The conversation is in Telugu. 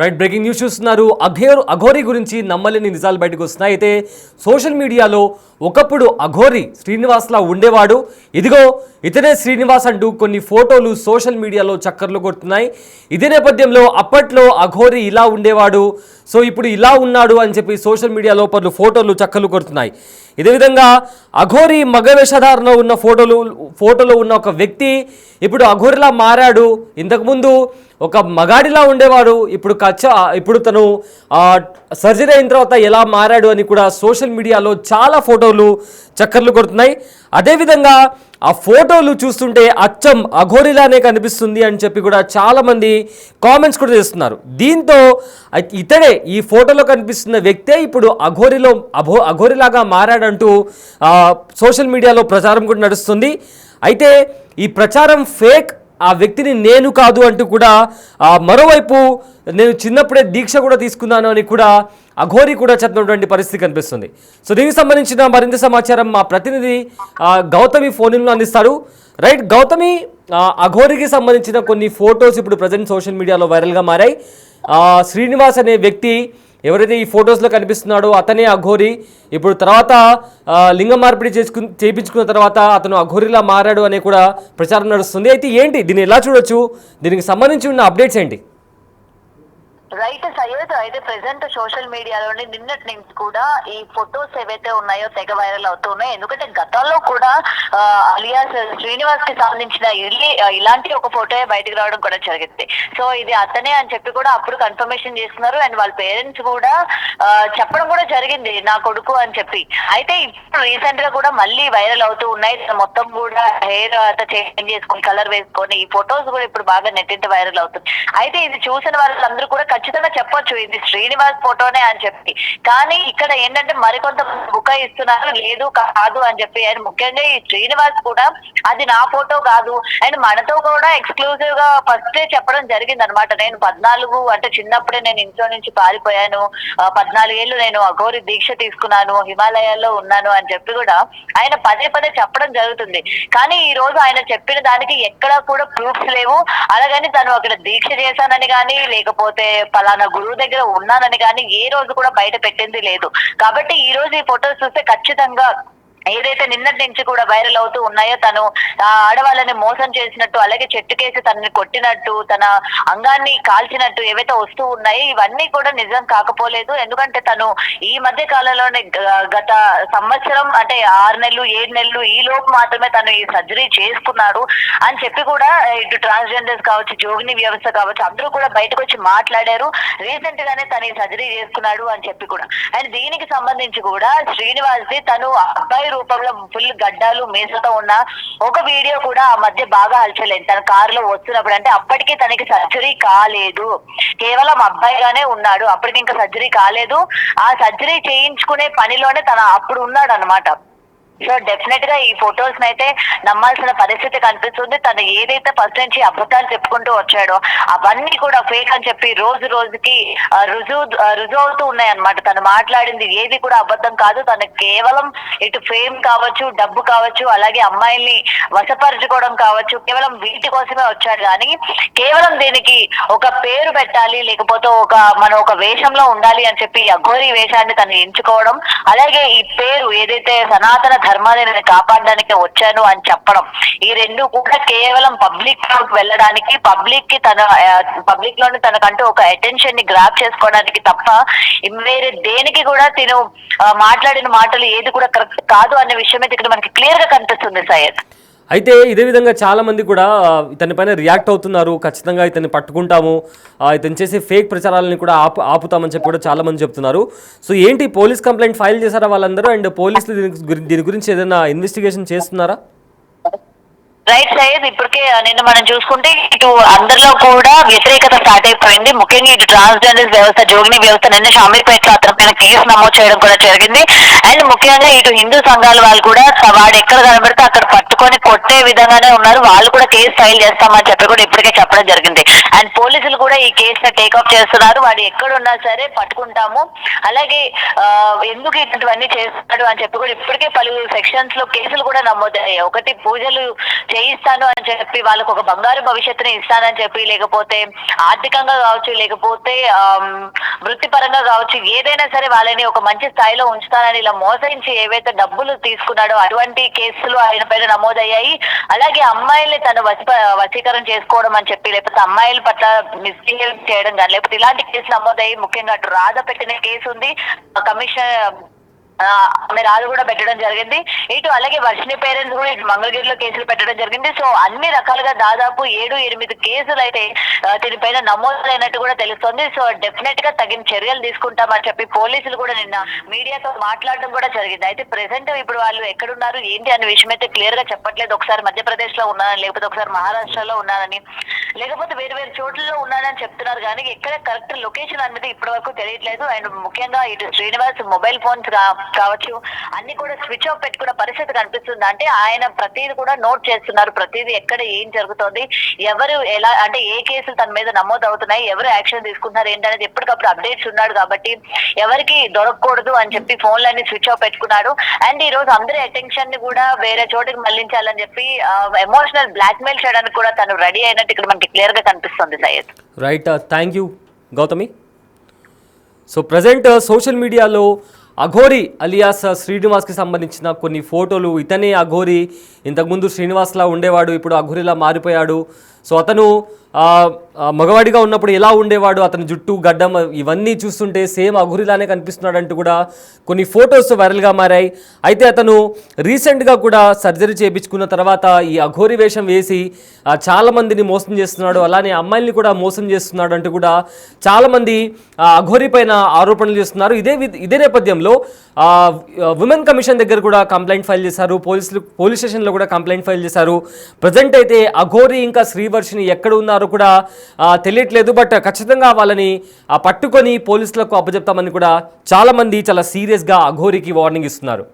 రైట్, బ్రేకింగ్ న్యూస్ చూస్తున్నారు. అఘోరి గురించి నమ్మలేని నిజాలు బయటకు వస్తున్నాయి. అయితే సోషల్ మీడియాలో ఒకప్పుడు అఘోరి శ్రీనివాస్లా ఉండేవాడు, ఇదిగో ఇతనే శ్రీనివాస్ అంటూ కొన్ని ఫోటోలు సోషల్ మీడియాలో చక్కర్లు కొడుతున్నాయి. ఇదే నేపథ్యంలో అప్పట్లో అఘోరి ఇలా ఉండేవాడు, సో ఇప్పుడు ఇలా ఉన్నాడు అని చెప్పి సోషల్ మీడియాలో పలు ఫోటోలు చక్కర్లు కొడుతున్నాయి. ఇదే విధంగా అఘోరి మగ వేషధారణ ఉన్న ఫోటోలో ఉన్న ఒక వ్యక్తి ఇప్పుడు అఘోరిలా మారాడు. ఇంతకుముందు ఒక మగాడిలా ఉండేవాడు, ఇప్పుడు తను సర్జరీ అయిన తర్వాత ఎలా మారాడు అని కూడా సోషల్ మీడియాలో చాలా ఫోటోలు చక్కర్లు కొడుతున్నాయి. అదేవిధంగా ఆ ఫోటోలు చూస్తుంటే అచ్చం అఘోరిలానే కనిపిస్తుంది అని చెప్పి కూడా చాలామంది కామెంట్స్ కూడా చేస్తున్నారు. దీంతో ఇతడే, ఈ ఫోటోలో కనిపిస్తున్న వ్యక్తే ఇప్పుడు అఘోరిలాగా మారాడంటూ సోషల్ మీడియాలో ప్రచారం కూడా నడుస్తుంది. అయితే ఈ ప్రచారం ఫేక్, ఆ వ్యక్తిని నేను కాదు అంటూ కూడా మరోవైపు నేను చిన్నప్పుడే దీక్ష కూడా తీసుకున్నాను అని కూడా అఘోరి కూడా చెప్పినటువంటి పరిస్థితి కనిపిస్తుంది. సో దీనికి సంబంధించిన మరింత సమాచారం మా ప్రతినిధి గౌతమి ఫోన్లో అందిస్తారు. రైట్ గౌతమి, అఘోరికి సంబంధించిన కొన్ని ఫొటోస్ ఇప్పుడు ప్రజెంట్ సోషల్ మీడియాలో వైరల్గా మారాయి. శ్రీనివాస్ అనే వ్యక్తి ఎవరైతే ఈ ఫొటోస్లో కనిపిస్తున్నాడో అతనే అఘోరి. ఇప్పుడు తర్వాత లింగ మార్పిడి చేయించుకున్న తర్వాత అతను అఘోరిలా మారాడు అనే కూడా ప్రచారం నడుస్తుంది. అయితే ఏంటి, దీన్ని ఎలా చూడొచ్చు, దీనికి సంబంధించి ఉన్న అప్డేట్స్ ఏంటి? రైట్ సయ్యద్, అయితే ప్రెసెంట్ సోషల్ మీడియాలోని నిన్నటి నుంచి కూడా ఈ ఫొటోస్ ఏవైతే ఉన్నాయో తెగ వైరల్ అవుతున్నాయి. ఎందుకంటే గతంలో కూడా అలియాస్ శ్రీనివాస్ కి సంబంధించిన ఇలాంటి ఒక ఫోటో బయటకు రావడం కూడా జరిగింది. సో ఇది అతనే అని చెప్పి కూడా అప్పుడు కన్ఫర్మేషన్ చేస్తున్నారు. అండ్ వాళ్ళ పేరెంట్స్ కూడా చెప్పడం కూడా జరిగింది, నా కొడుకు అని చెప్పి. అయితే ఇప్పుడు రీసెంట్ గా కూడా మళ్ళీ వైరల్ అవుతూ ఉన్నాయి. మొత్తం కూడా హెయిర్ అంతా చేంజ్ చేసుకొని కలర్ వేసుకొని ఈ ఫొటోస్ కూడా ఇప్పుడు బాగా నెట్టింటి వైరల్ అవుతుంది. అయితే ఇది చూసిన వాళ్ళందరూ కూడా ఖచ్చితంగా చెప్పొచ్చు ఇది శ్రీనివాస్ ఫోటోనే అని చెప్పి. కానీ ఇక్కడ ఏంటంటే మరికొంత బుకాయిస్తున్నారు, లేదు కాదు అని చెప్పి. అండ్ ముఖ్యంగా ఈ శ్రీనివాస్ కూడా అది నా ఫోటో కాదు, అండ్ మనతో కూడా ఎక్స్క్లూజివ్ గా ఫస్ట్ చెప్పడం జరిగింది అనమాట. నేను 14 అంటే చిన్నప్పుడే నేను ఇంట్లో నుంచి పారిపోయాను, 14 ఏళ్ళు నేను అఘోరి దీక్ష తీసుకున్నాను, హిమాలయాల్లో ఉన్నాను అని చెప్పి కూడా ఆయన పదే చెప్పడం జరుగుతుంది. కానీ ఈ రోజు ఆయన చెప్పిన దానికి ఎక్కడా కూడా ప్రూఫ్స్ లేవు. అలాగని తను అక్కడ దీక్ష చేశానని కానీ లేకపోతే పలానా గురువు దగ్గర ఉన్నానని కానీ ఏ రోజు కూడా బయట పెట్టింది లేదు. కాబట్టి ఈ రోజు ఈ ఫొటోస్ చూస్తే ఖచ్చితంగా ఏదైతే నిన్నటి నుంచి కూడా వైరల్ అవుతూ ఉన్నాయో తను ఆడవాళ్ళని మోసం చేసినట్టు, అలాగే చెట్టుకేసి తనని కొట్టినట్టు, తన అంగాన్ని కాల్చినట్టు ఏవైతే వస్తూ ఉన్నాయో ఇవన్నీ కూడా నిజం కాకపోలేదు. ఎందుకంటే తను ఈ మధ్య కాలంలోనే గత సంవత్సరం అంటే 6 నెలలు 7 నెలలు ఈ లోపు మాత్రమే తను ఈ సర్జరీ చేసుకున్నాడు అని చెప్పి కూడా ఇటు ట్రాన్స్జెండర్స్ కావచ్చు, జోగిని వ్యవస్థ కావచ్చు, అందరూ కూడా బయటకు వచ్చి మాట్లాడారు. రీసెంట్ గానే తను ఈ సర్జరీ చేసుకున్నాడు అని చెప్పి కూడా. అండ్ దీనికి సంబంధించి కూడా శ్రీనివాస్ ది తను అబ్బాయి రూపంలో ఫుల్ గడ్డాలు మీసతో ఉన్న ఒక వీడియో కూడా ఆ మధ్య బాగా హల్చలేదు. తన కారులో వస్తున్నప్పుడు, అంటే అప్పటికి తనకి సర్జరీ కాలేదు, కేవలం అబ్బాయిగానే ఉన్నాడు, అప్పటికి ఇంకా సర్జరీ కాలేదు. ఆ సర్జరీ చేయించుకునే పనిలోనే తన అప్పుడు ఉన్నాడు అనమాట. సో డెఫినెట్ గా ఈ ఫొటోస్ అయితే నమ్మాల్సిన పరిస్థితి కనిపిస్తుంది. తను ఏదైతే ఫస్ట్ నుంచి అబద్ధాలు చెప్పుకుంటూ వచ్చాడో అవన్నీ కూడా ఫేక్ అని చెప్పి రోజు రోజుకి రుజువు అవుతూ ఉన్నాయి అనమాట. తను మాట్లాడింది ఏది కూడా అబద్ధం కాదు. తను కేవలం ఇటు ఫేమ్ కావచ్చు, డబ్బు కావచ్చు, అలాగే అమ్మాయిల్ని వశపరచుకోవడం కావచ్చు, కేవలం వీటి కోసమే వచ్చాడు. కానీ కేవలం దీనికి ఒక పేరు పెట్టాలి, లేకపోతే మనం ఒక వేషంలో ఉండాలి అని చెప్పి అఘోరి వేషాన్ని తను ఎంచుకోవడం, అలాగే ఈ పేరు ఏదైతే సనాతన ధర్మాన్ని నేను కాపాడడానికి వచ్చాను అని చెప్పడం, ఈ రెండు కూడా కేవలం పబ్లిక్ లోకి వెళ్ళడానికి, పబ్లిక్ లోని తనకంటూ ఒక అటెన్షన్ ని గ్రాప్ చేసుకోవడానికి తప్ప వేరే దేనికి కూడా తిను మాట్లాడిన మాటలు ఏది కూడా కరెక్ట్ కాదు అనే విషయం అయితే ఇక్కడ మనకి క్లియర్ గా కనిపిస్తుంది సయ్యద్. అయితే ఇదే విధంగా చాలామంది కూడా ఇతని పైన రియాక్ట్ అవుతున్నారు. ఖచ్చితంగా ఇతన్ని పట్టుకుంటాము, ఇతను చేసే ఫేక్ ప్రచారాలని కూడా ఆపుతామని చెప్పి కూడా చాలామంది చెప్తున్నారు. సో ఏంటి, పోలీస్ కంప్లైంట్ ఫైల్ చేశారా వాళ్ళందరూ? అండ్ పోలీసులు దీని గురించి ఏదైనా ఇన్వెస్టిగేషన్ చేస్తున్నారా? రైట్ సయ్యద్, ఇప్పటికే నిన్న మనం చూసుకుంటే ఇటు అందరిలో కూడా వ్యతిరేకత స్టార్ట్ అయిపోయింది. ముఖ్యంగా ఇటు ట్రాన్స్జెండర్స్ వ్యవస్థ, జోగిని వ్యవస్థ నిన్న షామీర్పేటలో అతని పైన కేసు నమోదు చేయడం కూడా జరిగింది. అండ్ ముఖ్యంగా ఇటు హిందూ సంఘాల వాళ్ళు కూడా వాడు ఎక్కడ కనబడితే అక్కడ పట్టుకొని కొట్టే విధంగానే ఉన్నారు. వాళ్ళు కూడా కేసు ఫైల్ చేస్తామని చెప్పి కూడా ఇప్పటికే చెప్పడం జరిగింది. అండ్ పోలీసులు కూడా ఈ కేసుని టేకప్ చేస్తున్నారు. వాడు ఎక్కడున్నా సరే పట్టుకుంటాము, అలాగే ఎందుకు ఇటువంటివన్నీ చేస్తున్నాడు అని చెప్పి కూడా ఇప్పటికే పలు సెక్షన్స్ లో కేసులు కూడా నమోదయ్యాయి. ఒకటి పూజలు చేయిస్తాను అని చెప్పి వాళ్ళకు ఒక బంగారు భవిష్యత్తుని ఇస్తానని చెప్పి, లేకపోతే ఆర్థికంగా కావచ్చు, లేకపోతే వృత్తిపరంగా కావచ్చు, ఏదైనా సరే వాళ్ళని ఒక మంచి స్థాయిలో ఉంచుతానని ఇలా మోసరించి ఏవైతే డబ్బులు తీసుకున్నాడో అటువంటి కేసులు ఆయన పైన నమోదయ్యాయి. అలాగే అమ్మాయిల్ని తను వశీకరణ చేసుకోవడం అని చెప్పి, లేకపోతే అమ్మాయిల పట్ల మిస్బిహేవ్ చేయడం కానీ, లేకపోతే ఇలాంటి కేసులు నమోదయ్యి. ముఖ్యంగా అటు రాధ పెట్టిన కేసు ఉంది, కమిషన్ ఆమె రాజు కూడా పెట్టడం జరిగింది. ఇటు అలాగే వర్షిని పేరెంట్స్ కూడా ఇటు మంగళగిరిలో కేసులు పెట్టడం జరిగింది. సో అన్ని రకాలుగా దాదాపు 7-8 కేసులు అయితే దీనిపైన నమోదైనట్టు కూడా తెలుస్తోంది. సో డెఫినెట్ గా తగిన చర్యలు తీసుకుంటామని చెప్పి పోలీసులు కూడా నిన్న మీడియాతో మాట్లాడడం కూడా జరిగింది. అయితే ప్రెసెంట్ ఇప్పుడు వాళ్ళు ఎక్కడున్నారు ఏంటి అనే విషయం అయితే క్లియర్ గా చెప్పట్లేదు. ఒకసారి మధ్యప్రదేశ్ లో ఉన్నానని, లేకపోతే ఒకసారి మహారాష్ట్రలో ఉన్నానని, లేకపోతే వేరు వేరు చోట్లలో ఉన్నానని చెప్తున్నారు. కానీ ఎక్కడ కరెక్ట్ లొకేషన్ అనేది ఇప్పటి వరకు తెలియట్లేదు. అండ్ ముఖ్యంగా ఇటు శ్రీనివాస్ మొబైల్ ఫోన్స్ కావచ్చు అన్ని కూడా స్విచ్ ఆఫ్ పెట్టుకున్న పరిస్థితి కనిపిస్తుంది. అంటే ఆయన ప్రతిదీ కూడా నోట్ చేస్తున్నారు, ప్రతిదీ ఎక్కడ ఏం జరుగుతోంది, ఎవరు ఎలా, అంటే ఏ కేసులు తన మీద నమోదు అవుతున్నాయి, ఎవరు యాక్షన్ తీసుకుంటున్నారు ఏంటనేది ఎప్పటికప్పుడు అప్డేట్స్ ఉన్నాడు. కాబట్టి ఎవరికి దొరకకూడదు అని చెప్పి ఫోన్లన్నీ స్విచ్ ఆఫ్ పెట్టుకున్నాడు. అండ్ ఈ రోజు అందరి అటెన్షన్ ని కూడా వేరే చోటికి మళ్లించాలని చెప్పి ఎమోషనల్ బ్లాక్ మెయిల్ చేయడానికి కూడా తను రెడీ అయినట్టు ఇక్కడ మనకి క్లియర్ గా కనిపిస్తుంది. Syed, right, thank you Gautami. So present social మీడియాలో అఘోరి అలియాస్ శ్రీనివాస్కి సంబంధించిన కొన్ని ఫోటోలు, ఇతనే అఘోరి, ఇంతకుముందు శ్రీనివాస్లా ఉండేవాడు, ఇప్పుడు అఘోరిలా మారిపోయాడు. సో అతను మగవాడిగా ఉన్నప్పుడు ఎలా ఉండేవాడు, అతని జుట్టు గడ్డం ఇవన్నీ చూస్తుంటే సేమ్ అఘోరిలానే కనిపిస్తున్నాడు అంటూ కూడా కొన్ని ఫొటోస్ వైరల్గా మారాయి. అయితే అతను రీసెంట్గా కూడా సర్జరీ చేయించుకున్న తర్వాత ఈ అఘోరి వేషం వేసి చాలామందిని మోసం చేస్తున్నాడు, అలానే అమ్మాయిల్ని కూడా మోసం చేస్తున్నాడు అంటూ కూడా చాలామంది అఘోరి పైన ఆరోపణలు చేస్తున్నారు. ఇదే నేపథ్యంలో ఉమెన్ కమిషన్ దగ్గర కూడా కంప్లైంట్ ఫైల్ చేశారు, పోలీస్ స్టేషన్లో కూడా కంప్లైంట్ ఫైల్ చేశారు. ప్రజెంట్ అయితే అఘోరి ఇంకా శ్రీవర్షిని ఎక్కడ ఉన్నారో కూడా తెలియట్లేదు. బట్ ఖచ్చితంగా వాళ్ళని పట్టుకొని పోలీసులకు అప్పచెప్తామని కూడా చాలామంది చాలా సీరియస్గా అఘోరికి వార్నింగ్ ఇస్తున్నారు.